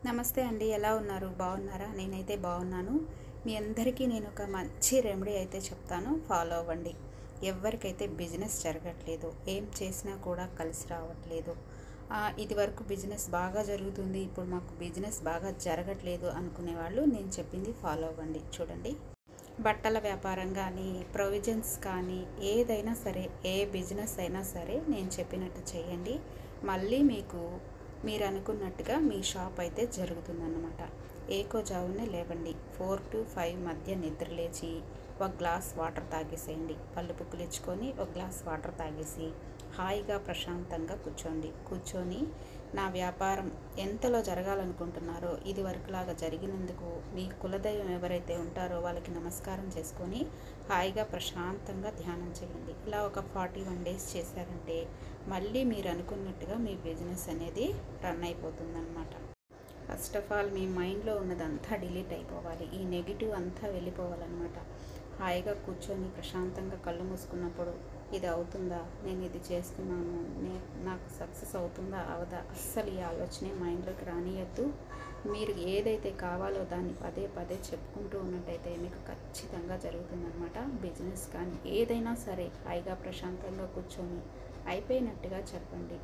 నమస్తే అండి. ఎలా ఉన్నారు? బాగున్నారా? నేనైతే బాగున్నాను. మీ అందరికీ నేను ఒక మంచి రెమెడీ అయితే చెప్తాను, ఫాలో అవ్వండి. ఎవరికైతే బిజినెస్ జరగట్లేదు, ఏం చేసినా కూడా కలిసి రావట్లేదు, ఇదివరకు బిజినెస్ బాగా జరుగుతుంది, ఇప్పుడు మాకు బిజినెస్ బాగా జరగట్లేదు అనుకునే వాళ్ళు నేను చెప్పింది ఫాలో అవ్వండి. చూడండి, బట్టల వ్యాపారం కానీ, ప్రొవిజన్స్ కానీ, ఏదైనా సరే, ఏ బిజినెస్ అయినా సరే నేను చెప్పినట్టు చేయండి. మళ్ళీ మీరు అనుకున్నట్టుగా మీ షాప్ అయితే జరుగుతుందన్నమాట. ఏకోజావునే లేవండి, 4 to 5 మధ్య నిద్రలేచి ఒక గ్లాస్ వాటర్ తాగేసేయండి. పళ్ళు పుక్కులు ఇచ్చుకొని ఒక గ్లాస్ వాటర్ తాగేసి హాయిగా ప్రశాంతంగా కూర్చొని నా వ్యాపారం ఎంతలో జరగాలనుకుంటున్నారో ఇది వరకులాగా జరిగినందుకు మీ కులదైవం ఎవరైతే ఉంటారో వాళ్ళకి నమస్కారం చేసుకొని హాయిగా ప్రశాంతంగా ధ్యానం చేయండి. ఇలా ఒక 41 days చేశారంటే మళ్ళీ మీరు అనుకున్నట్టుగా మీ బిజినెస్ అనేది రన్ అయిపోతుందన్నమాట. ఫస్ట్ ఆఫ్ ఆల్ మీ మైండ్లో ఉన్నదంతా డిలీట్ అయిపోవాలి, ఈ నెగిటివ్ అంతా వెళ్ళిపోవాలన్నమాట. హాయిగా కూర్చొని ప్రశాంతంగా కళ్ళు మూసుకున్నప్పుడు ఇది అవుతుందా, నేను ఇది చేస్తున్నాను, నాకు సక్సెస్ అవుతుందా అవదా, అస్సలు ఈ ఆలోచనే మైండ్లోకి రానియద్దు. మీరు ఏదైతే కావాలో దాన్ని పదే పదే చెప్పుకుంటూ ఉన్నట్టయితే మీకు ఖచ్చితంగా జరుగుతుందన్నమాట. బిజినెస్ కానీ ఏదైనా సరే హాయిగా ప్రశాంతంగా కూర్చొని అయిపోయినట్టుగా చెప్పండి.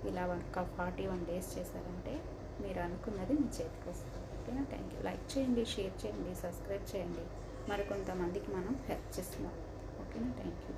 ఇలా ఒక 41 days చేశారంటే మీరు అనుకున్నది మీ చేతికి వస్తుంది. ఓకేనా? Thank you. లైక్ చేయండి, షేర్ చేయండి, సబ్స్క్రైబ్ చేయండి. మరికొంతమందికి మనం హెల్ప్ చేస్తున్నాం. ఓకేనా? Thank you.